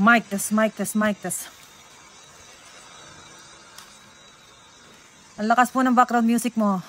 Mic test, mic test, mic test. Ang lakas po ng background music mo.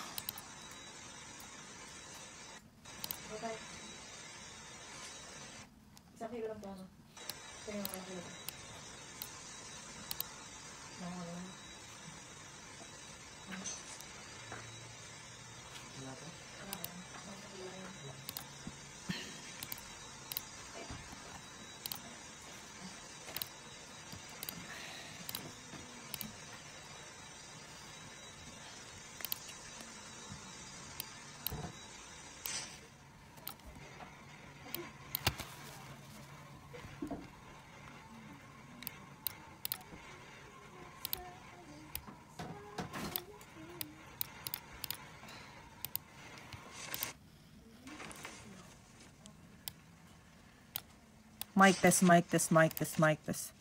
Mic test, mic test, mic test, mic test.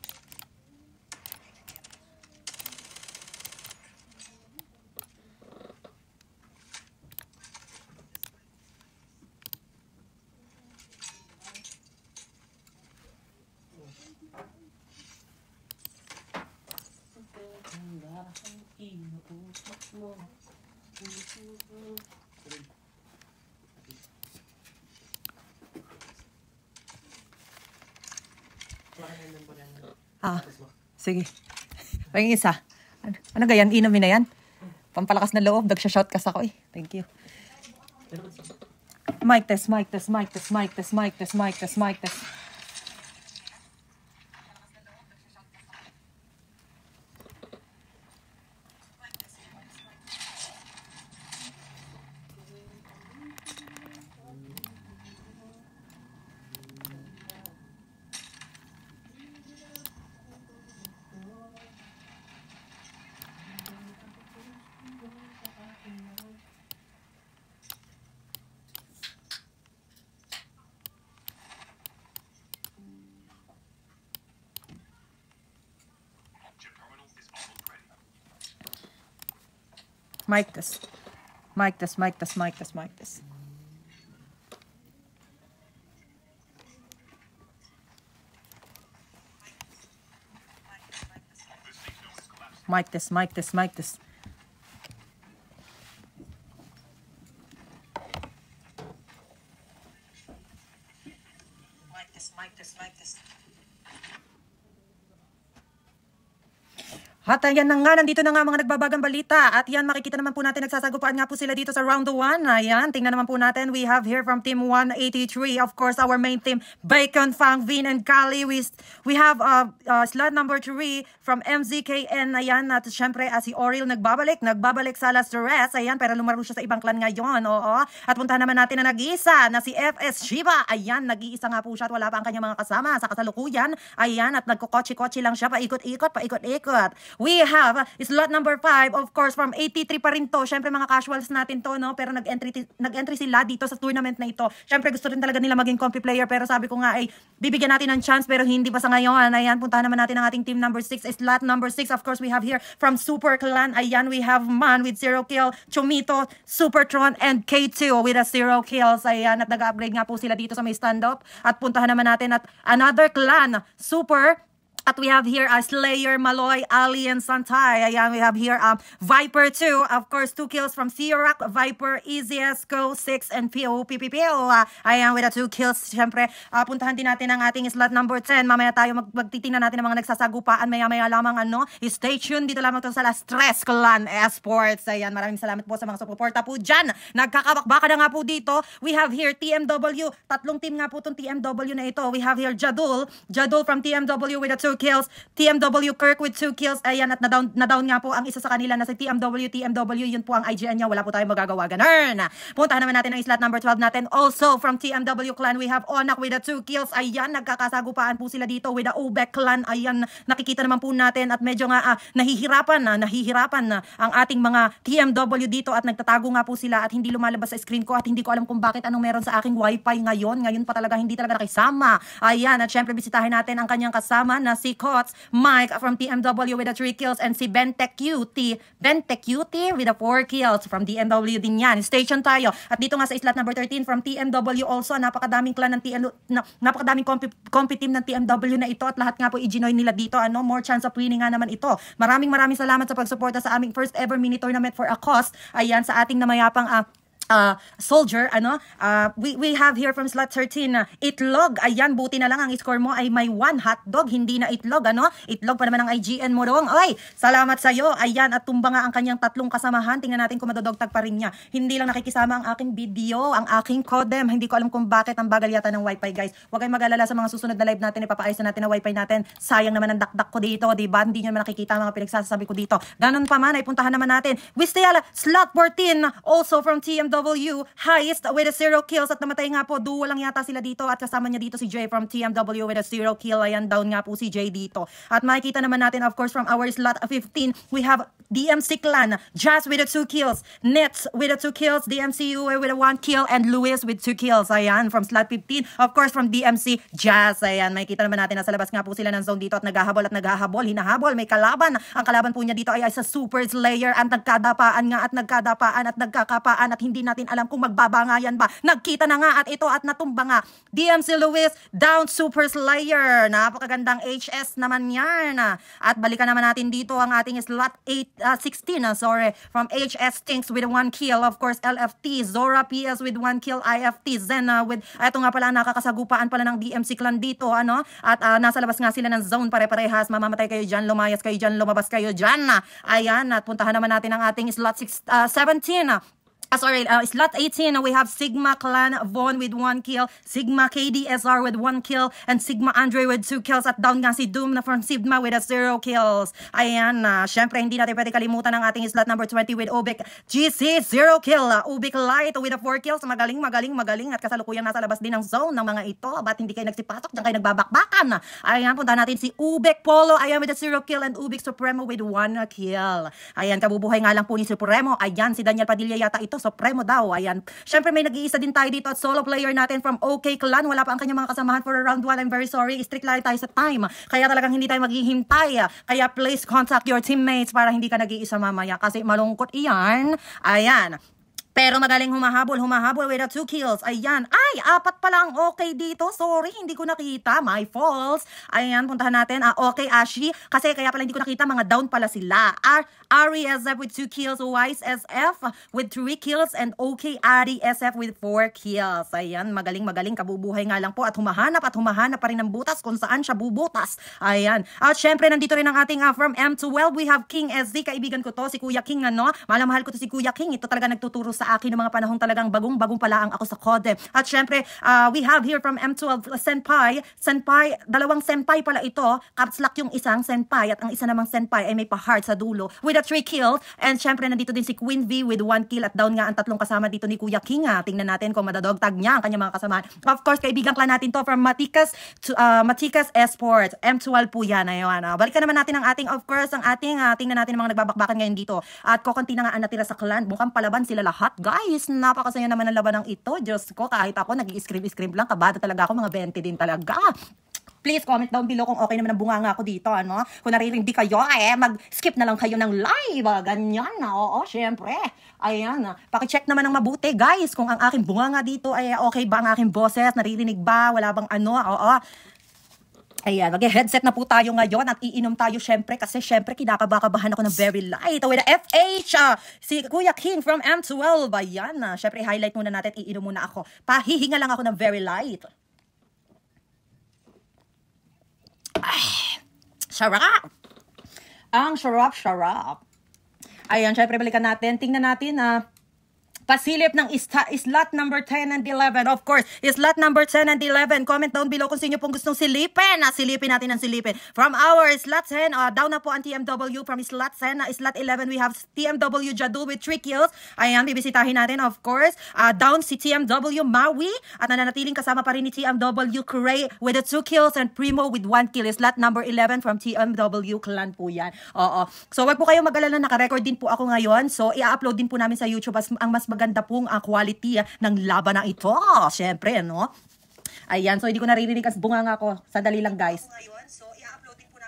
Sige. Paging isa. Ano ganyan? Inumin na yan? Pampalakas na loob. Nagsha-shout ka ako eh. Thank you. Mic test, mic test, mic test, mic test, mic test, mic test, mic test. Mic test. Mic test, mic test, mic test, mic test. Mic test, mic test, mic test. Mic test, mic test, mic test. At ayan na nga, nandito na nga mga nagbabagang balita. At yan, makikita naman po natin, nagsasagupaan nga po sila dito sa round 1. Ayan, tingnan naman po natin. We have here from team 183, of course, our main team, Bacon, Fang, Vin, and Kali. We have slot number 3 from MZKN. Ayan, at syempre, si Oril nagbabalik sa Las Torres. Ayan, pero lumaro siya sa ibang clan ngayon. Oo. At puntahan naman natin na nag-iisa, na si FS Shiba. Ayan, nag-iisa nga po siya at wala pa ang kanyang mga kasama sa kasalukuyan. Ayan, at nagkukotsi-kotsi lang siya, paikot-ikot, paikot-ikot. We have slot number 5, of course, from 83 pa rin to. Syempre mga casuals natin to, no? Pero nag-entry sila dito sa tournament na ito. Syempre gusto rin talaga nila maging comfy player. Pero sabi ko nga ay bibigyan natin ng chance pero hindi pa sa ngayon. Ayan, puntahan naman natin ang ating team number 6. Slot number 6, of course, we have here from Super Clan. Ayan, we have Man with 0 kill, Chomito, Supertron, and K2 with a 0 kills. Ayan, at nag-upgrade nga po sila dito sa may stand-up. At puntahan naman natin at another clan, Super. At we have here Slayer, Maloy, Ali, and Santay. Ayan, we have here Viper 2. Of course, 2 kills from Sierra, Viper, Easiest, Go, 6, and POPPPL. Ayan, with the 2 kills. Siyempre, puntahan din natin ang ating slot number 10. Mamaya tayo magtitingnan natin ang mga nagsasagupaan. Maya-maya lamang stay tuned dito lamang ito sa Las Tres Clan Esports. Ayan, maraming salamat po sa mga suporta po dyan. Nagkakabakbaka na nga po dito. We have here TMW. Tatlong team nga po itong TMW na ito. We have here Jadul from TMW with the 2 kills. TMW Kirk with 2 kills. Ayan, at na-down nga po ang isa sa kanila na si TMW. Yun po ang IGN niya. Wala po tayong magagawa. Ganun. Puntahan naman natin ang slot number 12 natin. Also, from TMW Clan, we have Onak with the 2 kills. Ayan, nagkakasagupaan po sila dito with the Ubek Clan. Ayan, nakikita naman po natin at medyo nga nahihirapan na ang ating mga TMW dito at nagtatago nga po sila at hindi lumalabas sa screen ko at hindi ko alam kung bakit anong meron sa aking wifi ngayon. Ngayon pa talaga hindi talaga nakisama. Ayan, at syempre bisitahin natin ang kanyang kasama na si Kots Mike from TMW with a 3 kills, and si Bente Cutie with a 4 kills from TMW din yan. Station tayo. At dito nga sa slot number 13 from TMW also, napakadaming clan ng napakadaming competitive team ng TMW na ito, at lahat nga po i-join nila dito. More chance of winning nga naman ito. Maraming salamat sa pagsuporta sa aming first ever mini tournament for a cause. Ayan, sa ating namayapang soldier, we have here from slot 13, itlog. Ayan, buti na lang ang score mo ay may 1 hotdog, hindi na itlog, itlog pa naman ang IGN mo dong. Ay, salamat sa'yo. Ayan, at tumba nga ang kanyang 3 kasamahan. Tingnan natin kung madodogtag pa rin niya. Hindi lang nakikisama ang aking video, ang aking codem. Hindi ko alam kung bakit ang bagal yata ng wifi, guys. Huwag kayong mag-alala sa mga susunod na live natin, ipapaayos na natin ang wifi natin. Sayang naman ang dakdak ko dito, diba? Hindi nyo naman nakikita ang mga pinagsasabi ko dito. Ganon pa man, ay puntahan naman natin. We still slot 14, also from TMW, highest with a 0 kills, at namatay nga po, duo lang yata sila dito, at kasama niya dito si Jay from TMW with a 0 kill. Ayan, down nga po si Jay dito. At makikita naman natin, of course, from our slot 15, we have DMC Clan, Jazz with a 2 kills, Nets with a 2 kills, DMCU with a 1 kill, and Luis with 2 kills. Ayan, from slot 15, of course, from DMC Jazz. Ayan, makikita naman natin, nasa labas nga po sila ng zone dito, at naghahabol, hinahabol, may kalaban. Ang kalaban po niya dito ay sa Super Slayer, at nagkadapaan at nagkakapaan, at hindi natin alam kung magbabangayan ba. Nagkita na nga, at ito, at natumba nga. DMC Luis down Super Slayer. Napakagandang HS naman yan. At balikan naman natin dito ang ating slot 16, from HS Stinks with 1 kill. Of course, LFT, Zora PS with 1 kill, IFT, Zen with, ito nga pala, nakakasagupaan pala ng DMC Clan dito, at nasa labas nga sila ng zone, pare-parehas. Mamamatay kayo dyan, lumayas kayo dyan, lumabas kayo dyan. Ayan, at puntahan naman natin ang ating slot 17. Slot 18, we have Sigma Clan Von with 1 kill, Sigma KDSR with 1 kill, and Sigma Andre with 2 kills, at down nga si Doom na from Sigma with a 0 kills. Ayan, syempre hindi natin pwede kalimutan ang ating slot number 20 with Ubik GC, 0 kill, Ubik Light with a 4 kills, magaling, at kasalukuyang nasa labas din ng zone ng mga ito. Ba't hindi kayo nagsipasok? Diyan kayo nagbabakbakan. Ayan, punta natin si Ubik Polo, ayan, with a 0 kill, and Ubik Supremo with 1 kill. Ayan, kabubuhay nga lang po ni Supremo. Ayan, si Daniel Padilla yata ito, Supremo daw. Ayan. Syempre may nag-iisa din tayo dito at solo player natin from OK Clan. Wala pa ang kanyang mga kasamahan for round 1. I'm very sorry. Strict lang tayo sa time. Kaya talagang hindi tayo maghihintay. Kaya please contact your teammates para hindi ka nag-iisa mamaya kasi malungkot iyan. Ayan. Pero magaling humahabol with a 2 kills. Ayan. Ay, 4 pa lang okay dito. Sorry, hindi ko nakita. My faults. Ayan, puntahan natin. Okay, Ashi. Kasi kaya pala hindi ko nakita. Mga down pala sila. Ari SF with 2 kills. Wise SF with 3 kills. And OK Ari SF with 4 kills. Ayan, magaling. Kabubuhay nga lang po. At humahanap pa rin ng butas kung saan siya bubutas. Ayan. At syempre, nandito rin ang ating from M12. We have King SZ. Kaibigan ko to. Si Kuya King, Mahal ko to si Kuya King. Ito talaga nagtuturo sa akin ng mga panahong talagang bagong pala ang ako sa kode. At syempre, we have here from M12 Senpai, dalawang senpai pala ito. Caps lock yung isang senpai at ang isa namang senpai ay may pa-heart sa dulo with a 3 kills. And syempre, nandito din si Queen V with 1 kill at down nga ang 3 kasama dito ni Kuya King. Tingnan natin kung madadogtag niya ang kanyang mga kasama. Of course, kaibigan clan natin to from Matikas Esports. M12 po yan. Ayun. Balikan naman natin ang ating, of course, tingnan natin ang mga nagbabakbakan ngayon dito. At kokonti na nga ang natira sa clan. Mukhang palaban sila lahat. Guys, napakasaya naman ang laban ng ito. Diyos ko, kahit ako nag-i-scream lang, kabado talaga ako, mga 20 din talaga. Please comment down below kung okay naman ang bunganga ako dito, Kung naririndi kayo, mag-skip na lang kayo ng live, ganyan, oo, syempre. Ayan, pakicheck naman ng mabuti, guys, kung ang aking bunganga dito ay okay ba ang aking boses, naririnig ba, wala bang oo. Ayan, mag-headset na po tayo ngayon at iinom tayo syempre kasi syempre kinakabahan ako ng very light. With the FH, si Kuya King from M12. Ayan, syempre highlight muna natin, iinom muna ako. Pahihinga lang ako ng very light. Sarap! Ang sarap. Ayan, syempre balikan natin. Tingnan natin pasilip ng slot number 10 and 11. Of course, slot number 10 and 11. Comment down below kung sino pong gustong silipin. Silipin natin ang silipin. From our slot 10, down na po ang TMW. From slot 10, slot 11, we have TMW Jadul with 3 kills. Ayan, bibisitahin natin, of course. Down si TMW Maui. At nananatiling kasama pa rin ni TMW Kuray with 2 kills and Primo with 1 kill. Slot number 11 from TMW Clan po yan. Oo. So, wag po kayo mag-alala. Naka-record din po ako ngayon. So, i-upload din po namin sa YouTube ang mas maganda pong quality ng laban na ito. Siyempre, Ayan, so hindi ko naririnig as bunganga ko. Sandali lang, guys. So, i-upload din po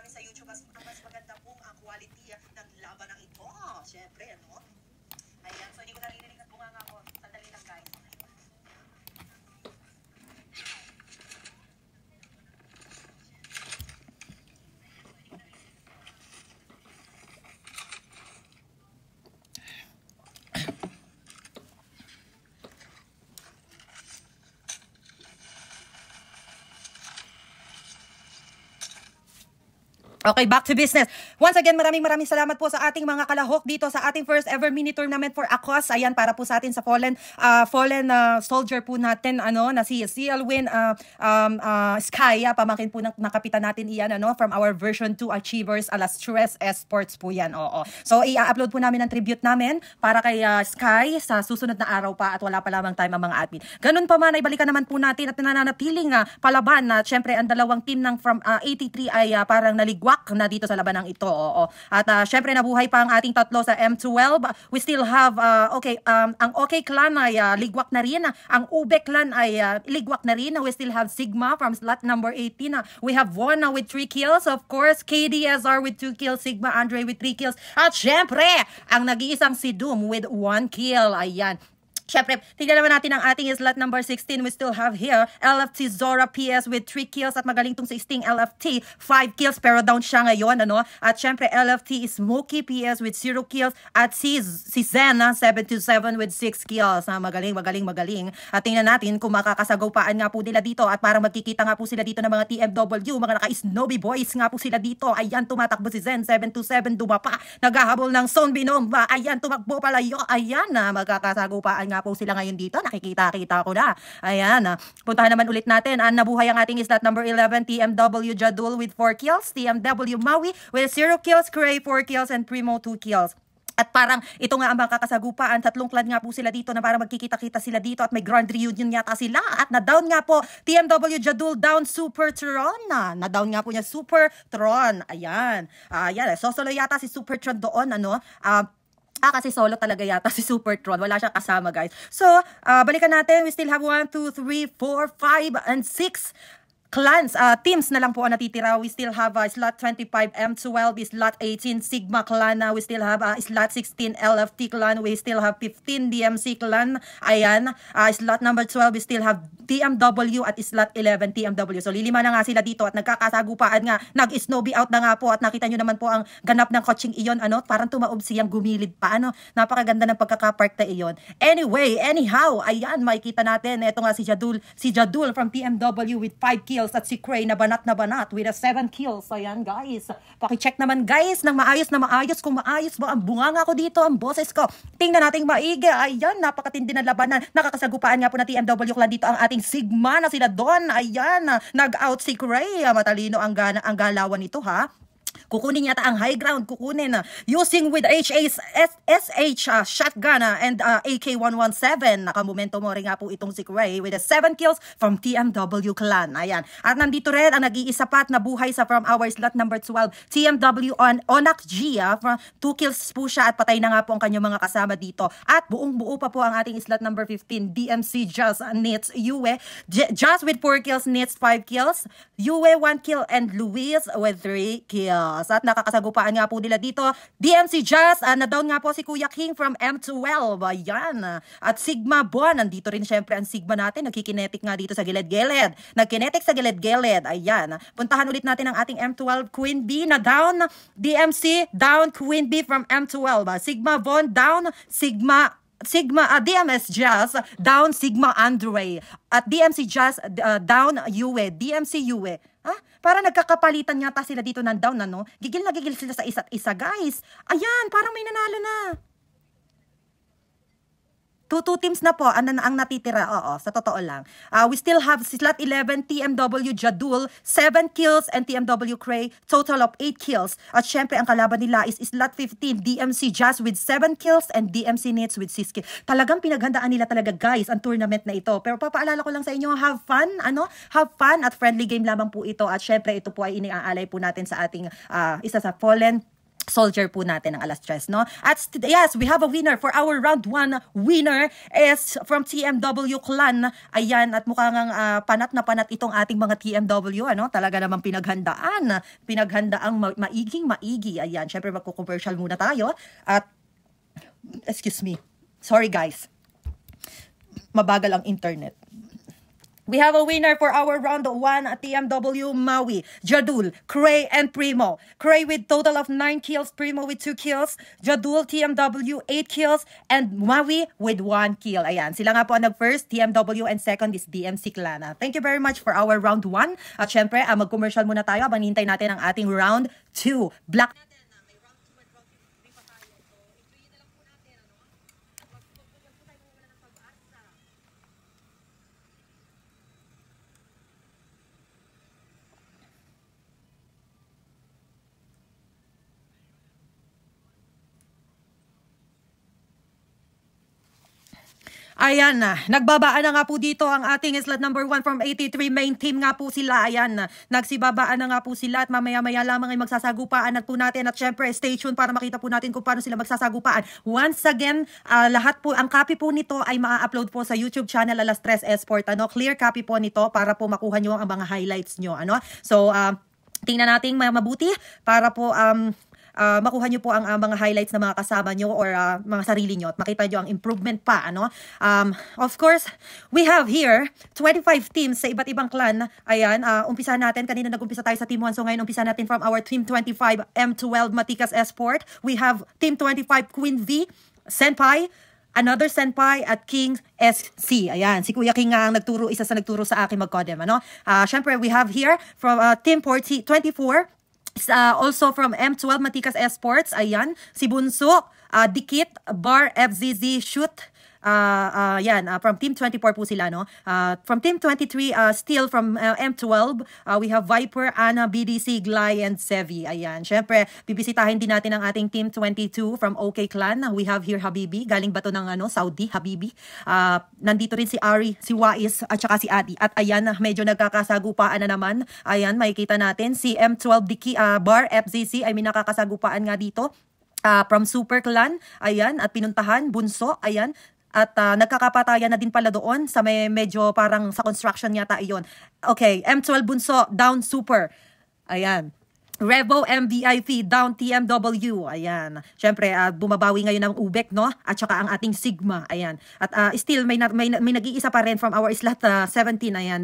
Okay, back to business. Once again, maraming salamat po sa ating mga kalahok dito sa ating first ever mini tournament for ACOS. Ayan, para po sa atin sa fallen soldier po natin, na si Alwin Sky, pamangkin po ng kapitan natin iyan, from our version 2 achievers Alastres Esports po yan. Oo. So, i-upload po namin ang tribute namin para kay Sky sa susunod na araw pa at wala pa lamang time ang mga admin. Ganun pa man, ay balikan naman po natin at nananatiling palaban na syempre ang dalawang team ng from 83 ay parang naligwak na dito sa labanang ito. Oo. At syempre nabuhay pa ang ating tatlo sa M12. We still have ang OK clan ay ligwak na rin. Ang Ube clan ay ligwak na rin. We still have Sigma from slot number 18. We have Wona with 3 kills. Of course, KDSR with 2 kills. Sigma Andre with 3 kills. At syempre, ang nag-iisang si Doom with 1 kill. Ayan. Siyempre, tignan naman natin ang ating slot number 16. We still have here LFT Zora PS with 3 kills at magaling tong 16 LFT 5 kills pero down siya ngayon, At siyempre, LFT is Smokey PS with 0 kills at si Zena 727 with 6 kills. Magaling. At tingnan natin kung makakasagupaan nga po nila dito at parang magkikita nga po sila dito ng mga TMW, mga naka-Snowbie Boys nga po sila dito. Ayan, tumatakbo si Zen 727, dumapa, naghahabol ng Zone Binomba. Ayan, tumakbo palayo. Ayan, magkakasagupaan nga po sila ngayon dito. Nakikita ko na. Ayan. Puntahan naman ulit natin. Nabuhay ang ating slot number 11, TMW Jadul with 4 kills. TMW Maui with 0 kills. Cray 4 kills and Primo 2 kills. At parang ito nga ang makakasagupaan. 3 clan nga po sila dito na parang magkikita-kita sila dito at may grand reunion yata sila. At na-down nga po TMW Jadul down Super Tron. Na-down nga po niya Super Tron. Ayan. Ayan. Solo yata si Super Tron doon. Kasi solo talaga yata si Supertron. Wala siyang kasama, guys. So, balikan natin. We still have 1, 2, 3, 4, 5, and 6 clans, teams na lang po ang natitira. We still have slot 25 M12, slot 18 Sigma clan, we still have slot 16 LFT clan, we still have 15 DMC clan. Ayan, slot number 12 we still have TMW at slot 11 TMW. So lilima na nga sila dito at nagkakasagupaan nga. Nag-snowbie out na nga po at nakita nyo naman po ang ganap ng coaching iyon, parang tumaob siyang gumilid pa, napakaganda ng pagkakapark na iyon. Anyway, anyhow, ayan, makikita natin, eto nga si Jadul from TMW with 5 kills at si Cray na banat with 7 kills. Ayan, guys. Paki-check naman, guys, ng maayos kung maayos ba ang bunganga ko dito, ang boses ko. Tingnan natin maigi. Ayan, napakatindi na labanan. Nakakasagupaan nga po na TMW clan dito ang ating Sigma na sila doon. Ayan, nag-out si Cray. Matalino ang galawan nito, ha. Kukunin yata ang high ground, using with SH shotgun and AK-117. Nakamomento mo rin nga po itong si Cray with 7 kills from TMW clan. Ayan. At nandito rin ang nag-iisa pat na buhay sa from our slot number 12, TMW on Onak G. 2 kills po siya at patay na nga po ang kanyang mga kasama dito. At buong-buo pa po ang ating slot number 15, DMC Just Nits Yue. Just with 4 kills, Nits 5 kills, Yue 1 kill, and Luis with 3 kills. At nakakasagupaan nga po nila dito. DMC Jazz, na-down nga po si Kuya King from M12. Ayan. At Sigma Bon, nandito rin syempre ang Sigma natin. Nagkikinetic nga dito sa gilid-gilid. Nagkinetic sa gilid-gilid. Ayan. Puntahan ulit natin ang ating M12 Queen B na down. DMC down Queen B from M12. Sigma Bon down. DMS Jazz down Sigma Andre. At DMC Jazz down Yue. DMC Yue. Para nagkakapalitan yata sila dito ng down, Gigil na gigil sila sa isa't isa, guys. Ayan, parang may nanalo na. 2 teams na po ang natitira. Oo, sa totoo lang. We still have slot 11 TMW Jadul, 7 kills, and TMW Cray, total of 8 kills. At syempre, ang kalaban nila is slot 15 DMC Jazz with 7 kills and DMC Nits with 6 kills. Talagang pinaghandaan nila talaga, guys, ang tournament na ito. Pero papaalala ko lang sa inyo, have fun, have fun at friendly game lamang po ito. At syempre, ito po ay iniaalay po natin sa ating isa sa fallen soldier po natin ng Alastres, At yes, we have a winner for our round 1. Winner is from TMW clan. Ayan, at mukhang panat na panat itong ating mga TMW, Talaga namang pinaghandaan maigi. Ayan, syempre magko-commercial muna tayo. At excuse me. Sorry, guys. Mabagal ang internet. We have a winner for our round 1 at TMW Maui, Jadul, Cray, and Primo. Cray with total of 9 kills, Primo with 2 kills, Jadul, TMW, 8 kills, and Maui with 1 kill. Ayan, sila nga po ang nag-first, TMW, and second is DMC Clan. Thank you very much for our round 1. At syempre, mag-commercial muna tayo habang hintay natin ang ating round 2. Black. Ayan na, nagbabaan na nga po dito ang ating slot number 1 from 83 main team nga po sila. Ayan na, nagsibabaan na nga po sila at mamaya-maya lamang ay magsasagupaan at po natin. At syempre, stay tuned para makita po natin kung paano sila magsasagupaan. Once again, lahat po, ang copy po nito ay maa-upload po sa YouTube channel Alas Tres Esport. Clear copy po nito para po makuha nyo ang mga highlights nyo. So, tingnan natin mabuti para po makuha nyo po ang mga highlights ng mga kasama nyo or mga sarili nyo at makita nyo ang improvement pa. Of course, we have here 25 teams sa iba't ibang clan. Ayan, umpisa natin. Kanina nag-umpisa tayo sa Team 1. So ngayon, umpisa natin from our Team 25 M12 Matikas Esport. We have Team 25 Queen V, Senpai, another Senpai at King SC. Ayan, si Kuya King nga ang nagturo, isa sa nagturo sa akin mag-codem. Syempre, we have here from Team 24, also from M12 Matikas Esports, ayan, si Bunso, Dikit, Bar, FZZ, Shoot, from Team 24 po sila, from Team 23, still from M12, we have Viper, Ana, BDC, Glay, and Sevi. Ayan, syempre, bibisitahin din natin ang ating Team 22 from OK Clan. We have here Habibi, galing ba to ng Saudi, Habibi. Nandito rin si Ari, si Wais, at saka si Adi. At ayan, medyo nagkakasagupaan na naman. Ayan, makikita natin si M12 Diki, Bar, FZC, ay may nakakasagupaan nga dito. From Super Clan, ayan, at pinuntahan, Bunso, ayan, at nagkakapatayan na din pala doon sa medyo parang sa construction yata iyon. Okay, M12 Bunso, down Super. Ayan. Revo MVIP, down TMW. Ayan. Syempre, bumabawi ngayon ng Ubek, At saka ang ating Sigma. Ayan. At still, may nag-iisa pa rin from our slot 17. Ayan.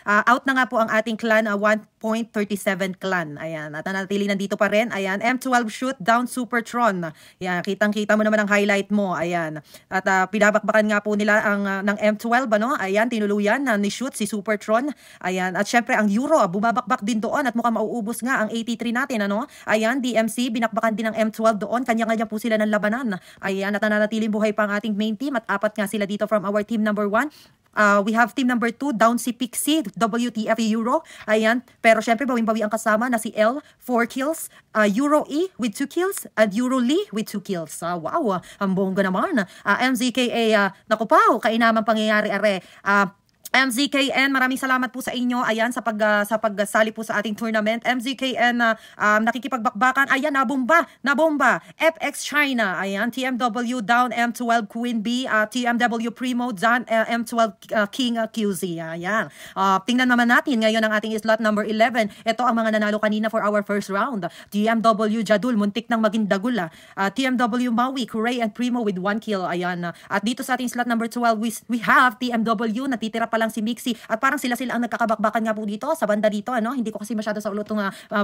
Out na nga po ang ating clan, 1.37 clan. Ayan. At nanatili nandito pa rin. Ayan. M12 Shoot, down Supertron. Ayan. Kitang-kita mo naman ang highlight mo. Ayan. At pinabakbakan nga po nila ng M12, Ayan. Tinuluyan ni Shoot, si Supertron. Ayan. At syempre, ang Euro, bumabakbak din doon at mukhang mauubos nga ang 83 natin, Ayan, DMC, binakbakan din ng M12 doon. Kanya-kanya po sila ng labanan. Ayan, at nananatiling buhay pa ang ating main team at 4 nga sila dito from our team number 1. We have team number 2, down si Pixie, WTF Euro. Ayan, pero syempre bawing-bawi ang kasama na si L, 4 kills, Euro E with 2 kills, and Euro Lee with 2 kills. Wow, ang bongga naman. MZKA, naku pa, kainaman pangyayari are. MZKN, maraming salamat po sa inyo. Ayan, sa pagsali po sa ating tournament. MZKN, nakikipagbakbakan. Ayan, nabomba. FX China. Ayan, TMW down, M12 Queen B, TMW Primo down, M12 King QZ. Ayan. Tingnan naman natin ngayon ang ating slot number 11. Ito ang mga nanalo kanina for our first round. TMW Jadul, muntik nang maging dagul. TMW Maui, Kuray, and Primo with 1 kill. Ayan. At dito sa ating slot number 12, we have TMW, natitira pa lang si Mixi at parang sila ang nagkakabakbakan nga po dito sa banda dito, hindi ko kasi masyado sa ulo itong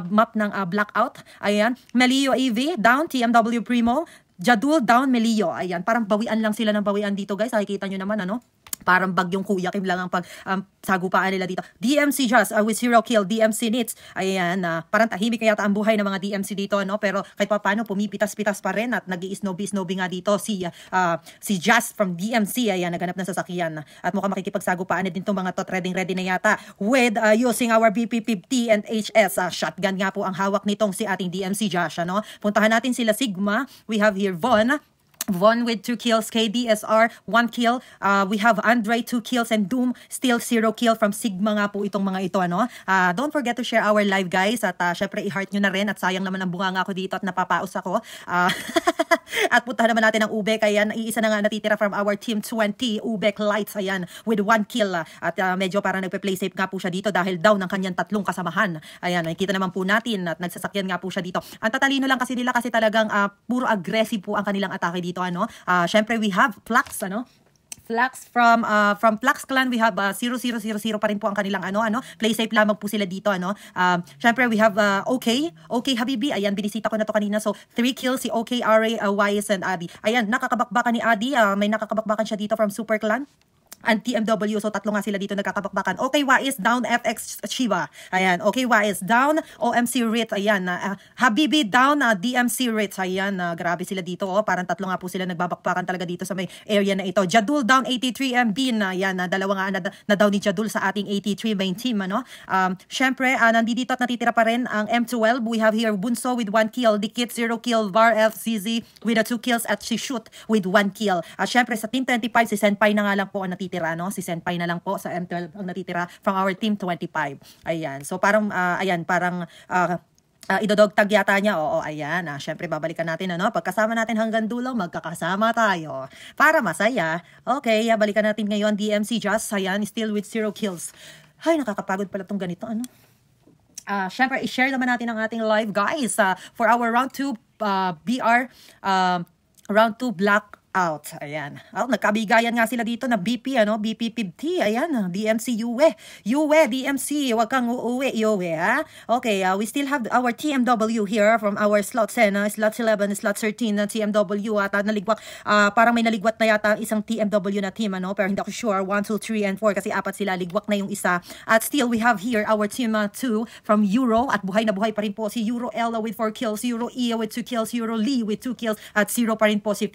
map ng blackout. Ayan, Melio AV down, TMW Primo, Jadul down, Melio. Ayan, parang bawian lang sila ng bawian dito, guys. Nakikita nyo naman, parang bagyong Kuya Kim lang ang sagupaan nila dito. DMC Just with 0 kill, DMC Nits. Ayan, parang tahimik kaya ang buhay ng mga DMC dito, pero kahit pa paano pumipitas-pitas pa rin at nag-i-snowby nga dito si Just from DMC. Ayan, naganap ng sasakyan at mukhang makikipagsagupaan na din itong mga to. Ready na yata with using our BP50 and HS. Shotgun nga po ang hawak nitong si ating DMC Josh. Puntahan natin sila Sigma. We have here Von with 2 kills, KDSR 1 kill. We have Andre 2 kills and Doom still 0 kill from Sigma nga po itong mga ito, Don't forget to share our live, guys, at syempre i-heart nyo na rin at sayang naman ang bunga nga ako dito at napapaus ako. At puntahan naman natin ang Ubek. Ayan, iisa na nga natitira from our team 20, Ubek Lights, ayan, with 1 kill. At medyo parang nagpe-play safe nga po siya dito dahil down ng kanyang 3 kasamahan. Ayan, nakikita naman po natin at nagsasakyan nga po siya dito. Ang tatalino lang kasi nila kasi talagang puro aggressive po ang kanilang atake dito, Syempre we have Flux, Flax from Flax Clan, we have 0000 pa rin po ang kanilang play safe lamang po sila dito syempre we have okay Habibi, ayan binisita ko na to kanina, so 3 kills si Okay, RA, YS and Adi. Ayan, nakakabakbakan ni Adi, may nakakabakbakan siya dito from Super Clan and TMW, so tatlo nga sila dito nagkakabakbakan. Okay, YS down, FX Shiva. Ayan, okay, YS down, OMC Ritz, ayan, Habibi down, DMC Ritz, ayan, grabe sila dito, parang tatlo nga po sila nagbabakbakan talaga dito sa may area na ito. Jadul down, 83 MB, ayan, dalawa nga na down ni Jadul sa ating 83 main team, syempre, nandito at natitira pa rin ang M12, we have here Bunso with 1 kill, Dikit 0 kill, Var FCZ with 2 kills, at si Shoot with 1 kill. Syempre, sa team 25, si Senpai na nga lang po ang natitira, si Senpai na lang po sa M12 ang natitira from our team 25. Ayan, so parang idodog tag yata niya. Oo, ayan. Syempre, babalikan natin, pagkasama natin hanggang dulo, magkakasama tayo para masaya. Okay, balikan natin ngayon, DMC Just, ayan, still with 0 kills. Ay, nakakapagod pala tong ganito, syempre, i-share naman natin ang ating live, guys, for our round 2 BR, round 2 Blackout. Ayan. Nagkabigayan nga sila dito na BP, BP 50. Ayan, DMC Yue, DMC, wag kang uuwi, Yue, ha? Okay, we still have our TMW here from our slot 10, slot 11, slot 13 na TMW, at naligwak, parang may naligwat na yata isang TMW na team, pero hindi ako sure, 1, 2, 3, and 4, kasi apat sila, ligwak na yung isa. At still, we have here our team 2 from Euro, at buhay na buhay pa rin po si Euro Ella with 4 kills, Euro E with 2 kills, Euro Lee with 2 kills, at 0 pa rin po si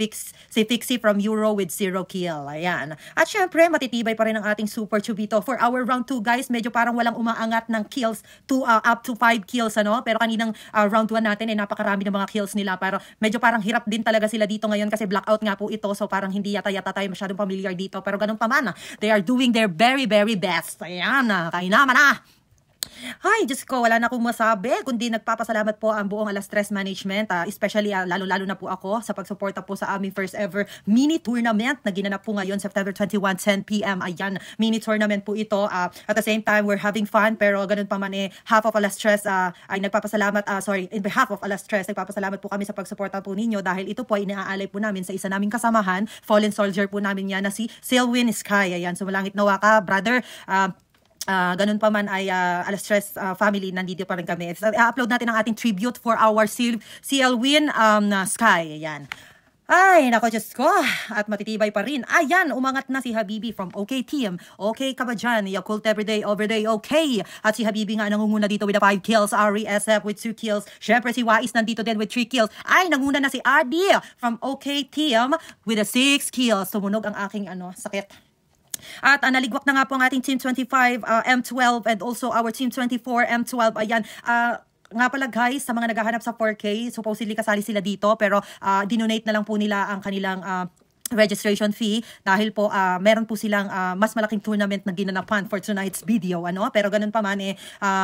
Fixie from Euro with 0 kill. Ayan. At syempre, matitibay pa rin ang ating Super Chubito. For our round 2, guys, medyo parang walang umaangat ng kills to up to 5 kills, Pero kaninang round 1 natin, napakarami ng mga kills nila. Pero medyo parang hirap din talaga sila dito ngayon kasi blackout nga po ito. So parang hindi yata tayo masyadong familiar dito. Pero ganun pa man, they are doing their very, very best. Ayan, kainaman na. Ay, Diyos ko, wala na akong masabi, kundi nagpapasalamat po ang buong Alas Tres Management, especially lalo-lalo na po ako sa pagsuporta po sa aming first ever mini tournament na ginanap po ngayon September 21, 10 PM. Ayan, mini tournament po ito. At the same time, we're having fun, pero ganun pa man half of Alas Tres ay nagpapasalamat, in behalf of Alas Tres, nagpapasalamat po kami sa pagsuporta po ninyo dahil ito po ay inaalay po namin sa isa naming kasamahan, fallen soldier po namin yan na si Sailwind Sky. Ayan, sumulangit nawa ka, brother. Ganun pa man ay Alas Tres family, nandito pa rin kami. I-upload natin ang ating tribute for our Sailwind Sky. Ayan. Ay, nako, Diyos ko. At matitibay pa rin. Ayan, umangat na si Habibi from OK Team. Okay ka ba dyan? Yakult everyday, overday, okay. At si Habibi nga nangunguna dito with 5 kills. Ari SF with 2 kills. Syempre si Wais nandito din with 3 kills. Ay, nanguna na si Adi from OK Team with 6 kills. Tumunog ang aking sakit. At naligwak na nga po ang ating Team 25 M12 and also our Team 24 M12. Ayan, nga pala guys, sa mga naghahanap sa 4K, supposedly kasali sila dito, pero dinonate na lang po nila ang kanilang registration fee dahil po meron po silang mas malaking tournament na ginanapan for tonight's video, pero ganun pa man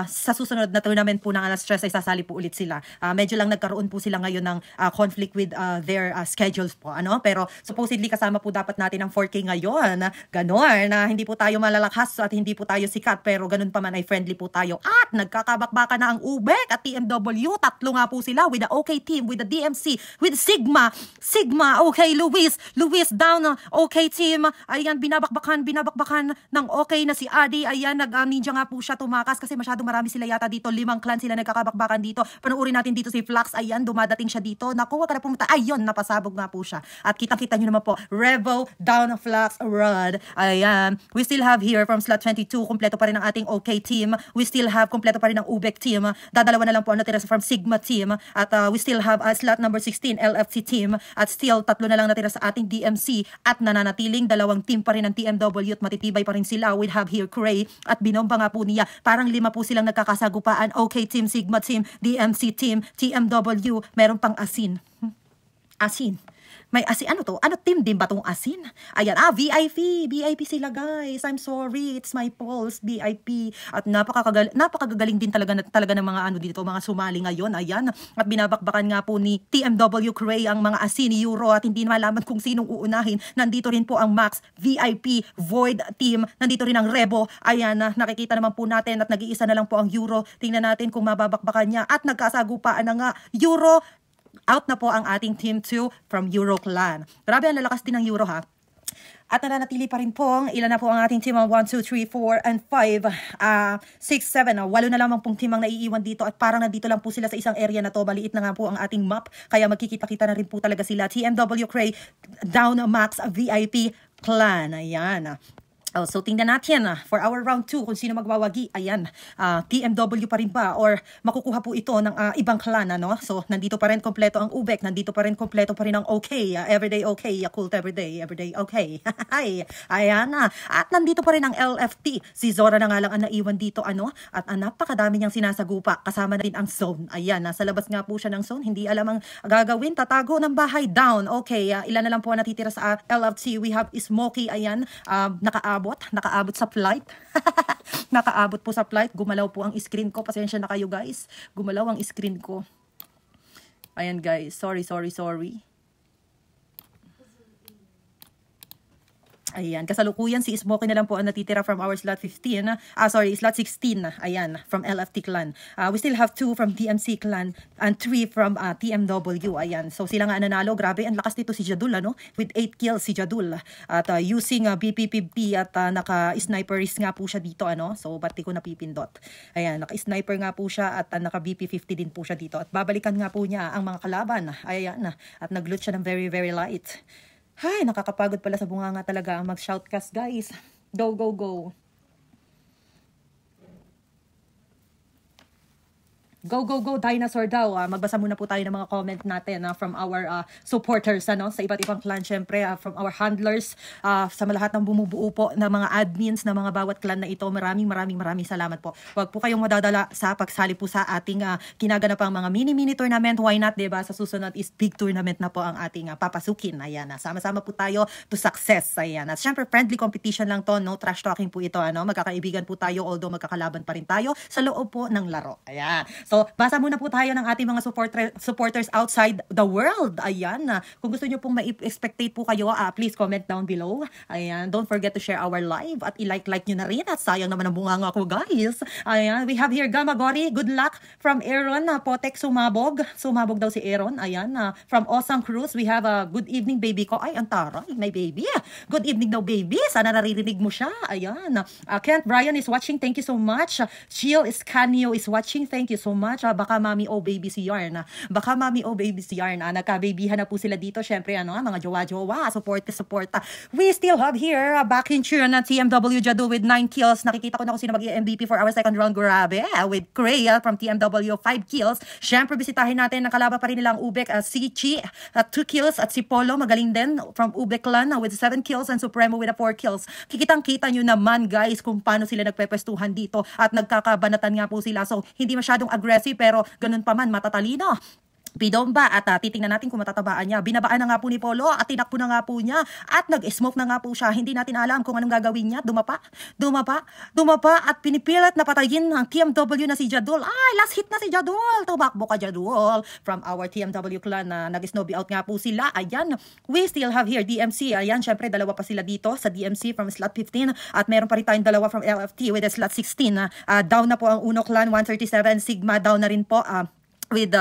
sa susunod na tournament po ng Alas Tres ay sasali po ulit sila. Medyo lang nagkaroon po sila ngayon ng conflict with their schedules po, pero supposedly kasama po dapat natin ang 4K ngayon, ganon, na hindi po tayo malalakas at hindi po tayo sikat, pero ganun pa man ay friendly po tayo. At nagkakabakbaka na ang Ubek at TMW, tatlo nga po sila with the OK Team, with the DMC, with Sigma, okay, Luis down, OK Team. Ayan, binabakbakan ng okay na si Adi. Ayan, nag-ninja nga po siya, tumakas kasi masyadong marami sila yata dito. 5 clan sila nagkakabakbakan dito. Panuorin natin dito si Flax. Ayan, dumadating siya dito. Naku, wag ka na pumunta. Ayun, napasabog nga po siya. At kitang-kita nyo naman po, Revo down, Flax, Rod. Ayan, we still have here from slot 22, kumpleto pa rin ang ating OK Team. We still have kumpleto pa rin ang Ubek Team. Dadalawa na lang po ang natira from Sigma Team. At we still have slot number 16, LFC Team. At still, 3 na lang natira sa ating DMC at nananatiling 2 team pa rin ng TMW at matitibay pa rin sila. We have here Cray at binomba nga po niya. Parang 5 po silang nagkakasagupaan. OK Team, Sigma Team, DMC Team, TMW. Meron pang Asin. May asin, ano team din ba tong Asin? Ayan, VIP sila guys. I'm sorry, it's my pulse, VIP. At napakagagaling din talaga ng mga dito, mga sumali ngayon. Ayan, at binabakbakan nga po ni TMW Cray ang mga Asin ni Euro at hindi malaman kung sinong uunahin. Nandito rin po ang Max, VIP, Void Team. Nandito rin ang Rebo. Ayan, nakikita naman po natin at nag-iisa na lang po ang Euro. Tingnan natin kung mababakbakan niya at nagkasagupaan na nga Euro. Out na po ang ating Team 2 from Euro Clan. Grabe, ang lalakas din ng Euro, ha. At nananatili pa rin pong ilan na po ang ating team, 1, 2, 3, 4, and 5, 6, 7. 8 na lamang pong team ang naiiwan dito at parang nandito lang po sila sa isang area na to. Maliit na nga po ang ating map kaya magkikita-kita na rin po talaga sila. TMW Cray, Down Max VIP Clan. Ayan. Oh, so tingnan natin for our round 2 kung sino magwawagi. Ayan, TMW pa rin ba or makukuha po ito ng ibang clan, ano? So nandito pa rin kompleto ang Ubek, nandito pa rin kompleto pa rin ang OK, Everyday OK, Yakult Everyday OK. Ayan na. At nandito pa rin ang LFT. Si Zora na nga lang ang naiwan dito, ano? At napakadami niyang sinasagupa. Kasama na rin ang zone. Ayan, nasa labas nga po siya ng zone. Hindi alam ang gagawin. Tatago ng bahay down. Okay, ilan na lang po natitira sa LFT. We have Smokey, ayan, nakaabot sa flight. Nakaabot po sa flight. Gumalaw po ang screen ko. Pasensya na kayo guys. Gumalaw ang screen ko. Ayan guys. Sorry. Ayan, kasalukuyan si Smokey na lang po ang natitira from our slot 15. Slot 16. Ayan, from LFT clan. We still have 2 from DMC clan and 3 from TMW. Ayan, so sila nga nanalo. Grabe, ang lakas nito si Jadul, ano? With 8 kills si Jadul. At using BP50 at naka-sniperist nga po siya dito, ano? So, ba't di ko napipindot? Ayan, naka-sniper nga po siya at naka-BP50 din po siya dito. At babalikan nga po niya ang mga kalaban. Ayan, at nag-loot siya ng very, very light. Ay, nakakapagod pala sa bunganga talaga ang mag-shoutcast, guys. Go, go, go. Go, go, go, dinosaur daw. Magbasa muna po tayo ng mga comment natin from our supporters, ano, sa iba't ibang clan, syempre, from our handlers, sa lahat ng bumubuo po ng mga admins ng mga bawat clan na ito. Maraming salamat po. Huwag po kayong madadala sa pagsali po sa ating kinaganapang mga mini tournament. Why not, diba? Sa susunod is big tournament na po ang ating papasukin. Ayan, sama-sama po tayo to success. Ayan. At syempre, friendly competition lang to, no? Trash talking po ito, ano? Magkakaibigan po tayo, although magkakalaban pa rin tayo sa loob po ng laro. Ayan. So, basa muna po tayo ng ating mga supporters outside the world. Ayan. Kung gusto nyo pong ma-expectate po kayo, please comment down below. Ayan. Don't forget to share our live at i-like nyo na rin. At sayang naman ang bunganga ko, guys. Ayan. We have here Gamagori. Good luck from Aaron. Potek Sumabog. Sumabog daw si Aaron. Ayan. From Awesome Cruz, we have a good evening, baby ko. Ay, ang taray. May baby. Good evening daw, baby. Sana naririnig mo siya. Ayan. Kent Brian is watching. Thank you so much. Chill Iscanio is watching. Thank you so much. Baka mami o baby si Yarn. Baka mami o baby si Yarn. Nagka-babyhan na po sila dito. Syempre, ano, mga jowa-jowa. Support. We still have here, back in tune, TMW Jadu with 9 kills. Nakikita ko na kung sino mag-MVP for our second round. Grabe. With Cray from TMW, 5 kills. Syempre, bisitahin natin. Nakalaban pa rin nilang Ubek, si Chi, 2 kills. At si Polo, magaling din, from Ubek clan with 7 kills and Supremo with 4 kills. Kikitang-kita nyo naman, guys, kung paano sila nagpepestuhan dito at nagkakabanatan nga po sila. So, hindi masyadong aggressive pero ganun pa man matatalino. Pidomba at titingnan natin kung matatabaan niya. Binabaan na nga po ni Polo at tinakbo na nga po niya at nag-smoke na nga po siya. Hindi natin alam kung anong gagawin niya. Dumapa at pinipilit na patayin ng TMW na si Jadul. Ay, last hit na si Jadul. Tumakbo ka, Jadul. From our TMW clan na nag-snowbie out nga po sila. Ayan, we still have here DMC. Ayan, syempre dalawa pa sila dito sa DMC from slot 15 at meron pa rin tayong dalawa from LFT with the slot 16. Down na po ang Uno clan, 137. Sigma down na rin po. With